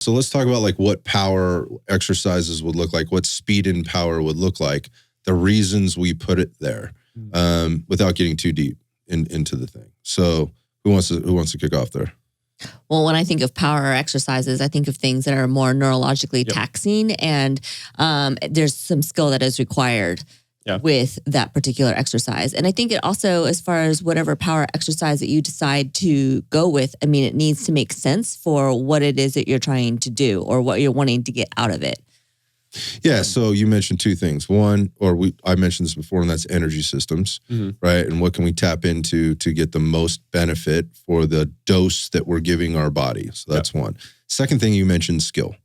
So let's talk about like what power exercises would look like, what speed and power would look like, the reasons we put it there, without getting too deep into the thing. So who wants to kick off there? Well, when I think of power exercises, I think of things that are more neurologically taxing, and there's some skill that is required with that particular exercise. And I think it also, as far as whatever power exercise that you decide to go with, I mean, it needs to make sense for what it is that you're trying to do or what you're wanting to get out of it. Yeah, so you mentioned two things. One, I mentioned this before, and that's energy systems, right? And what can we tap into to get the most benefit for the dose that we're giving our body? So that's one. Second thing, you mentioned skill.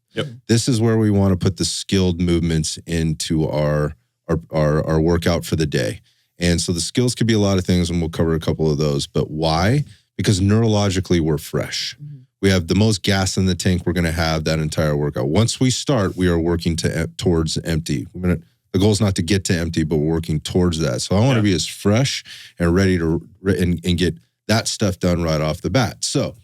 This is where we want to put the skilled movements into our workout for the day. And so the skills could be a lot of things, and we'll cover a couple of those. But why? Because neurologically, we're fresh. We have the most gas in the tank we're going to have that entire workout. Once we start, we are working towards empty. The goal is not to get to empty, but we're working towards that. So I want to be as fresh and ready to and get that stuff done right off the bat. So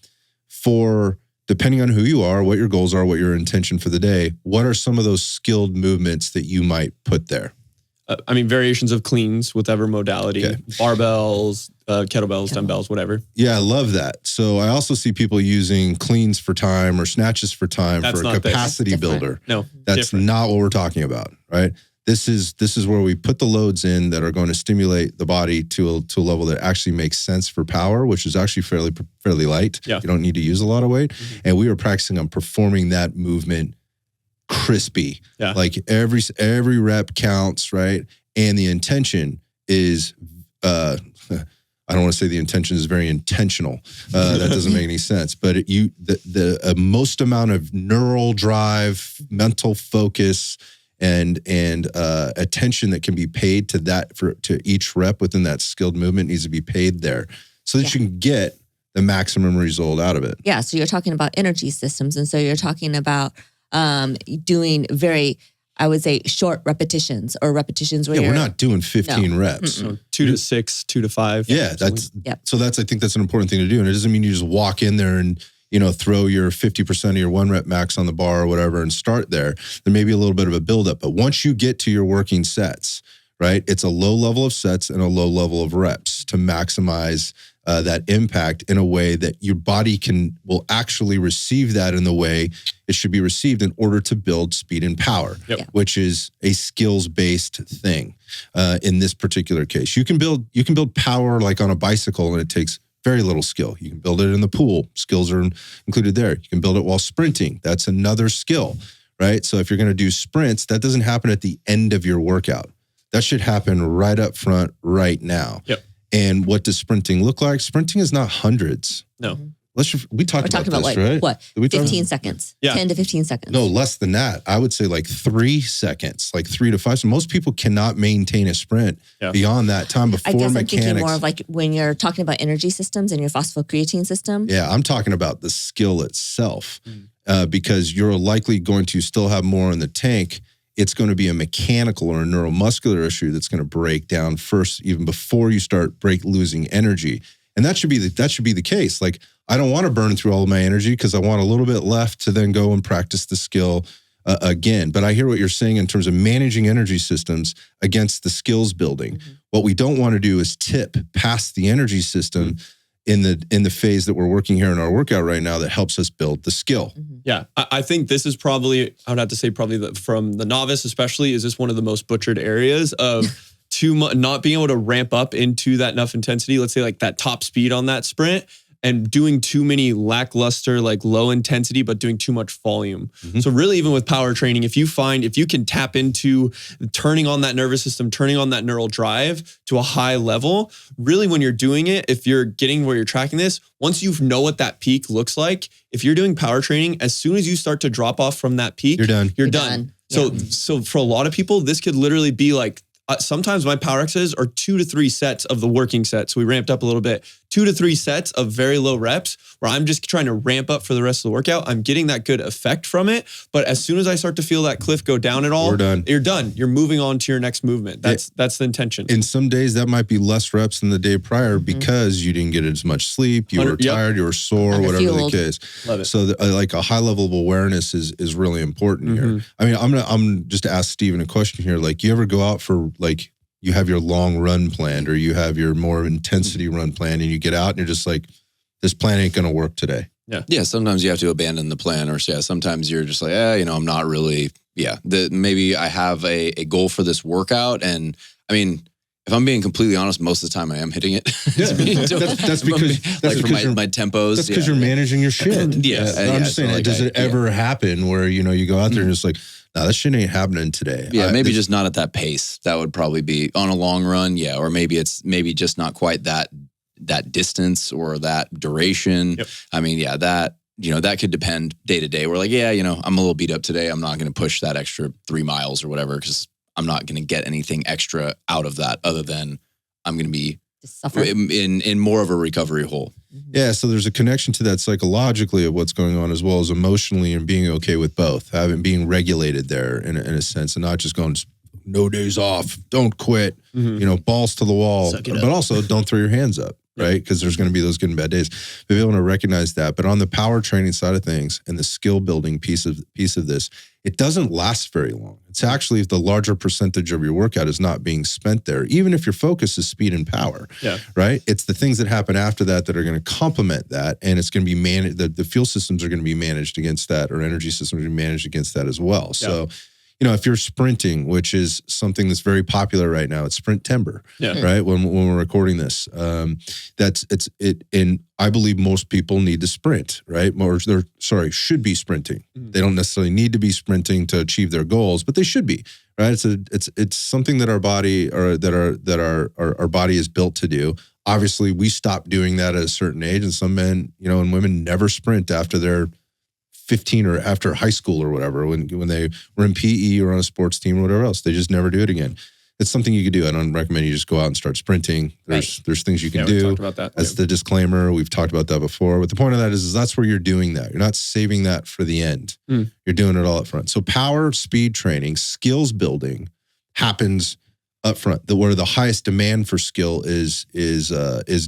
depending on who you are, what your goals are, what your intention for the day, what are some of those skilled movements that you might put there? Variations of cleans, whatever modality, barbells, kettlebells, dumbbells, whatever. Yeah, I love that. So I also see people using cleans for time or snatches for time for a capacity builder. No, that's not what we're talking about, right? This is where we put the loads in that are going to stimulate the body to a level that actually makes sense for power, which is actually fairly light. You don't need to use a lot of weight. And we are practicing on performing that movement crispy. Like every rep counts, right? And the intention is I don't want to say the intention is very intentional. That doesn't make any sense. But the most amount of neural drive, mental focus, and attention that can be paid to each rep within that skilled movement needs to be paid there, so that you can get the maximum result out of it. Yeah. So you're talking about energy systems, and so you're talking about doing very, I would say, short repetitions or repetitions where we're not doing 15 reps. 2 to 6, 2 to 5. Yeah, I think that's an important thing to do. And it doesn't mean you just walk in there and, throw your 50% of your 1 rep max on the bar or whatever and start there. There may be a little bit of a buildup, but once you get to your working sets, right, it's a low level of sets and a low level of reps to maximize that impact in a way that your body will actually receive that in the way it should be received in order to build speed and power, which is a skills-based thing. In this particular case, you can build power like on a bicycle, and it takes very little skill. You can build it in the pool. Skills are included there. You can build it while sprinting. That's another skill, right? So if you're going to do sprints, that doesn't happen at the end of your workout. That should happen right up front, right now. And what does sprinting look like? Sprinting is not hundreds. No. We talked about this, like, right? What? 15 seconds. 10 to 15 seconds. No, less than that. I would say like 3 seconds, like 3 to 5. So most people cannot maintain a sprint beyond that time before mechanics. I'm thinking more of like when you're talking about energy systems and your phosphocreatine system. Yeah, I'm talking about the skill itself because you're likely going to still have more in the tank. It's going to be a mechanical or a neuromuscular issue that's going to break down first, even before you start losing energy. And that should be the case. Like, I don't want to burn through all of my energy because I want a little bit left to then go and practice the skill again. But I hear what you're saying in terms of managing energy systems against the skills building. What we don't want to do is tip past the energy system in the phase that we're working here in our workout right now that helps us build the skill. Yeah, I think this is probably, I would have to say probably from the novice especially, is this one of the most butchered areas of not being able to ramp up into that enough intensity, let's say like that top speed on that sprint, and doing too many lackluster, like low intensity, but doing too much volume. So really, even with power training, if you can tap into turning on that nervous system, turning on that neural drive to a high level, really when you're doing it, if you're getting where you're tracking this, once you know what that peak looks like, if you're doing power training, as soon as you start to drop off from that peak, you're done. You're done. So for a lot of people, this could literally be like, sometimes my power exercises are 2 to 3 sets of the working set. So we ramped up a little bit, 2 to 3 sets of very low reps where I'm just trying to ramp up for the rest of the workout. I'm getting that good effect from it. But as soon as I start to feel that cliff go down at all, we're done. You're done. You're moving on to your next movement. That's the intention. In some days, that might be less reps than the day prior because you didn't get as much sleep, you were tired, you were sore, whatever the case. Love it. So like a high level of awareness is really important here. I mean, I'm just to ask Steven a question here. Like, you ever go out for like, you have your long run planned or you have your more intensity run planned and you get out and you're just like, this plan ain't going to work today. Yeah. Sometimes you have to abandon the plan, or sometimes you're just like, I'm not really, maybe I have a goal for this workout. And I mean, if I'm being completely honest, most of the time I am hitting it. That's because like for my tempos. That's because you're managing your shit. I'm just saying, like, does it ever happen where, you go out there and it's like, no, that shit ain't happening today. Maybe just not at that pace. That would probably be on a long run. Yeah. Or maybe it's just not quite that distance or that duration. Yep. I mean, that, that could depend day to day. We're like, I'm a little beat up today. I'm not going to push that extra 3 miles or whatever, because I'm not going to get anything extra out of that other than I'm going to be in more of a recovery hole. Yeah, so there's a connection to that psychologically of what's going on as well as emotionally, and being okay with both, being regulated there in a sense, and not just going no days off, don't quit, balls to the wall, but also don't throw your hands up, right? Because there's going to be those good and bad days. But be able to recognize that. But on the power training side of things and the skill building piece of this, it doesn't last very long. It's actually the larger percentage of your workout is not being spent there, even if your focus is speed and power, right? It's the things that happen after that that are going to complement that, and it's going to be managed. The fuel systems are going to be managed against that, or energy systems are going to be managed against that as well. So, if you're sprinting, which is something that's very popular right now, it's sprint timber, right? When we're recording this, and I believe most people need to sprint, right? Should be sprinting. They don't necessarily need to be sprinting to achieve their goals, but they should be, right? It's something that our body our body is built to do. Obviously, we stop doing that at a certain age, and some men, and women never sprint after they're 15 or after high school or whatever, when they were in PE or on a sports team or whatever else. They just never do it again. It's something you could do. I don't recommend you just go out and start sprinting. There's things you can do. Talked about that. That's the disclaimer. We've talked about that before. But the point of that is that's where you're doing that. You're not saving that for the end. You're doing it all up front. So power, speed training, skills building happens up front. Where the highest demand for skill is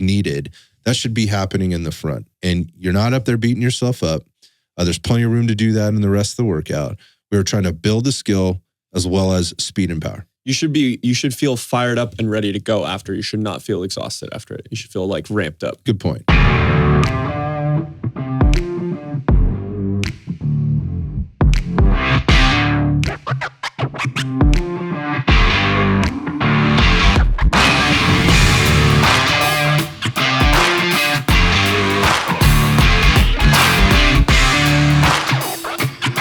needed. That should be happening in the front. And you're not up there beating yourself up. There's plenty of room to do that in the rest of the workout. We're trying to build the skill as well as speed and power. You should feel fired up and ready to go after. You should not feel exhausted after it. You should feel like ramped up. Good point.